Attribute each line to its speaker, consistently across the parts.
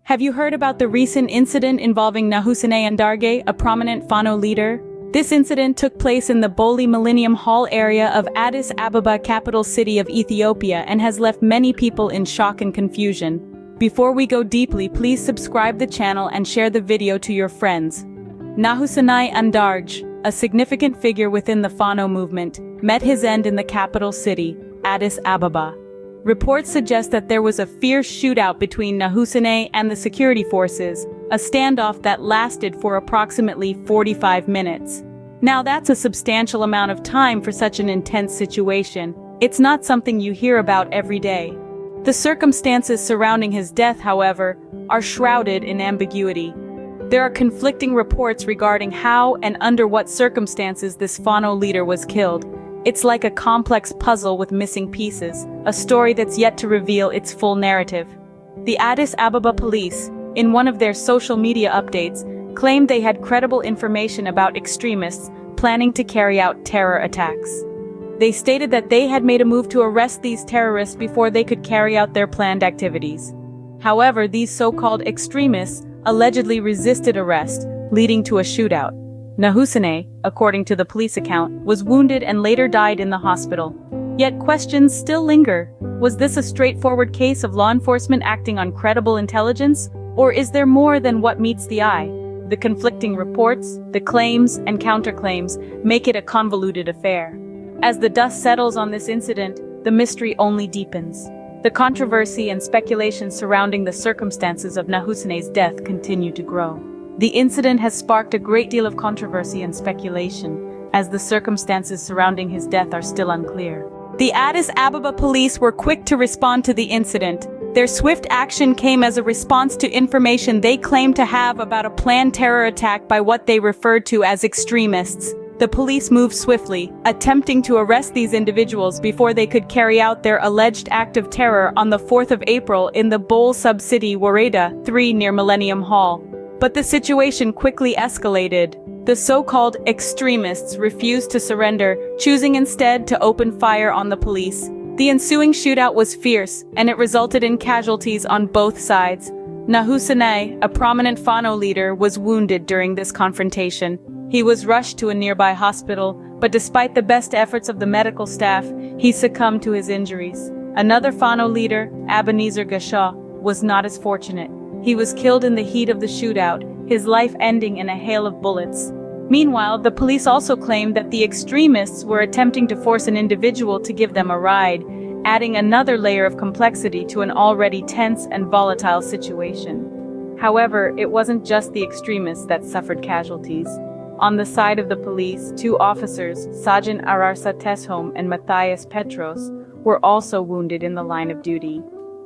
Speaker 1: Have you heard about the recent incident involving Nahusine Andarge, a prominent Fano leader? This incident took place in the Bole Millennium Hall area of Addis Ababa, capital city of Ethiopia, and has left many people in shock and confusion. Before we go deeply, please subscribe the channel and share the video to your friends. Nahusine Andarge, a significant figure within the Fano movement, met his end in the capital city, Addis Ababa. Reports suggest that there was a fierce shootout between Nahusine and the security forces, a standoff that lasted for approximately 45 minutes. Now that's a substantial amount of time for such an intense situation. It's not something you hear about every day. The circumstances surrounding his death, however, are shrouded in ambiguity. There are conflicting reports regarding how and under what circumstances this Fano leader was killed. It's like a complex puzzle with missing pieces, a story that's yet to reveal its full narrative. The Addis Ababa police, in one of their social media updates, claimed they had credible information about extremists planning to carry out terror attacks. They stated that they had made a move to arrest these terrorists before they could carry out their planned activities. However, these so-called extremists allegedly resisted arrest, leading to a shootout. Nahusine, according to the police account, was wounded and later died in the hospital. Yet questions still linger. Was this a straightforward case of law enforcement acting on credible intelligence, or is there more than what meets the eye? The conflicting reports, the claims and counterclaims make it a convoluted affair. As the dust settles on this incident, the mystery only deepens. The controversy and speculation surrounding the circumstances of Nahusine's death continue to grow. The incident has sparked a great deal of controversy and speculation, as the circumstances surrounding his death are still unclear. The Addis Ababa police were quick to respond to the incident. Their swift action came as a response to information they claimed to have about a planned terror attack by what they referred to as extremists. The police moved swiftly, attempting to arrest these individuals before they could carry out their alleged act of terror on the 4th of April in the Bole sub-city Wareda 3 near Millennium Hall. But the situation quickly escalated. The so-called extremists refused to surrender, choosing instead to open fire on the police. The ensuing shootout was fierce, and it resulted in casualties on both sides. Nahusine, a prominent Fano leader, was wounded during this confrontation. He was rushed to a nearby hospital, but despite the best efforts of the medical staff, he succumbed to his injuries. Another Fano leader, Ebenezer Gashaw, was not as fortunate. He was killed in the heat of the shootout, his life ending in a hail of bullets. Meanwhile, the police also claimed that the extremists were attempting to force an individual to give them a ride, adding another layer of complexity to an already tense and volatile situation. However, it wasn't just the extremists that suffered casualties. On the side of the police, two officers, Sergeant Ararsa Teshome and Matthias Petros, were also wounded in the line of duty.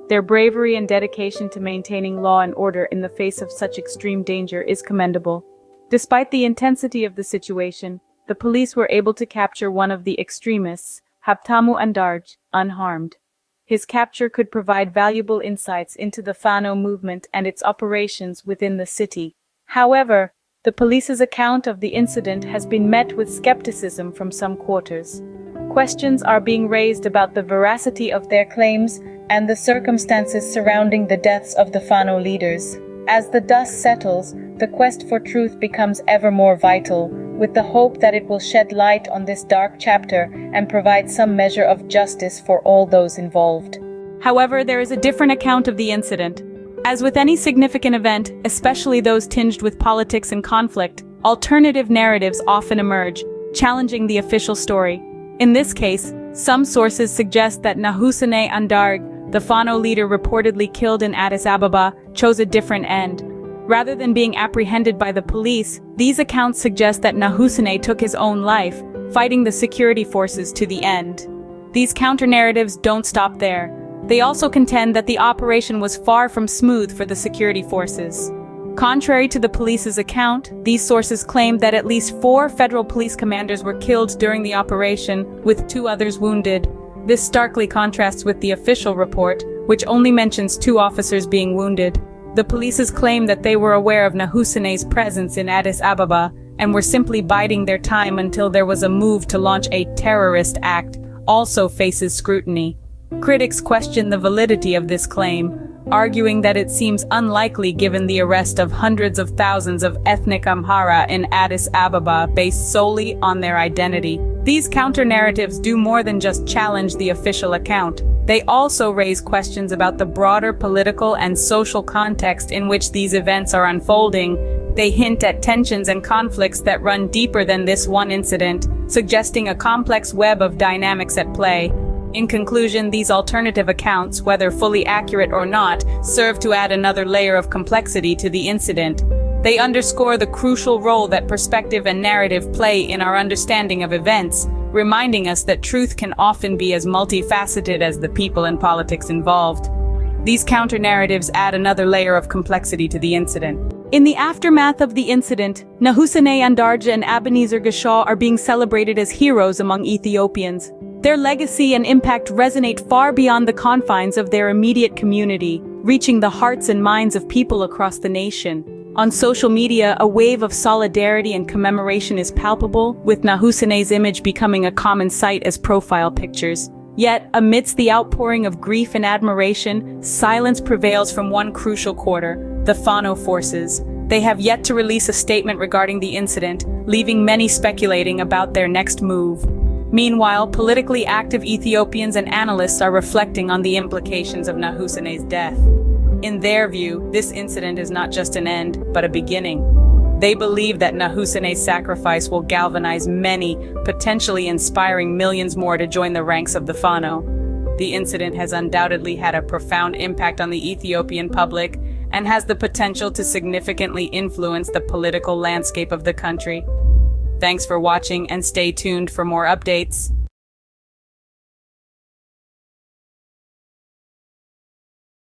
Speaker 1: Their bravery and dedication to maintaining law and order in the face of such extreme danger is commendable. Despite the intensity of the situation, the police were able to capture one of the extremists, Habtamu Andarge, unharmed. His capture could provide valuable insights into the Fano movement and its operations within the city. However, the police's account of the incident has been met with skepticism from some quarters. Questions are being raised about the veracity of their claims and the circumstances surrounding the deaths of the Fano leaders. As the dust settles, the quest for truth becomes ever more vital, with the hope that it will shed light on this dark chapter and provide some measure of justice for all those involved. However, there is a different account of the incident. As with any significant event, especially those tinged with politics and conflict, alternative narratives often emerge, challenging the official story. In this case, some sources suggest that Nahusine Andarge, the Fano leader reportedly killed in Addis Ababa, chose a different end. Rather than being apprehended by the police, these accounts suggest that Nahusine took his own life, fighting the security forces to the end. These counter-narratives don't stop there. They also contend that the operation was far from smooth for the security forces. Contrary to the police's account, these sources claimed that at least 4 federal police commanders were killed during the operation, with 2 others wounded. This starkly contrasts with the official report, which only mentions 2 officers being wounded. The police's claim that they were aware of Nahusine's presence in Addis Ababa and were simply biding their time until there was a move to launch a terrorist act also faces scrutiny. Critics question the validity of this claim. arguing that it seems unlikely given the arrest of hundreds of thousands of ethnic Amhara in Addis Ababa based solely on their identity. These counter-narratives do more than just challenge the official account. They also raise questions about the broader political and social context in which these events are unfolding. They hint at tensions and conflicts that run deeper than this one incident, suggesting a complex web of dynamics at play. In conclusion, these alternative accounts, whether fully accurate or not, serve to add another layer of complexity to the incident. They underscore the crucial role that perspective and narrative play in our understanding of events, reminding us that truth can often be as multifaceted as the people and politics involved. These counter-narratives add another layer of complexity to the incident. In the aftermath of the incident, Nahusine Andarja and Ebenezer Gashaw are being celebrated as heroes among Ethiopians. Their legacy and impact resonate far beyond the confines of their immediate community, reaching the hearts and minds of people across the nation. On social media, a wave of solidarity and commemoration is palpable, with Nahusine's image becoming a common sight as profile pictures. Yet, amidst the outpouring of grief and admiration, silence prevails from one crucial quarter, the Fano forces. They have yet to release a statement regarding the incident, leaving many speculating about their next move. Meanwhile, politically active Ethiopians and analysts are reflecting on the implications of Nahusine's death. In their view, this incident is not just an end, but a beginning. They believe that Nahusine's sacrifice will galvanize many, potentially inspiring millions more to join the ranks of the Fano. The incident has undoubtedly had a profound impact on the Ethiopian public and has the potential to significantly influence the political landscape of the country. Thanks for watching and stay tuned for more updates.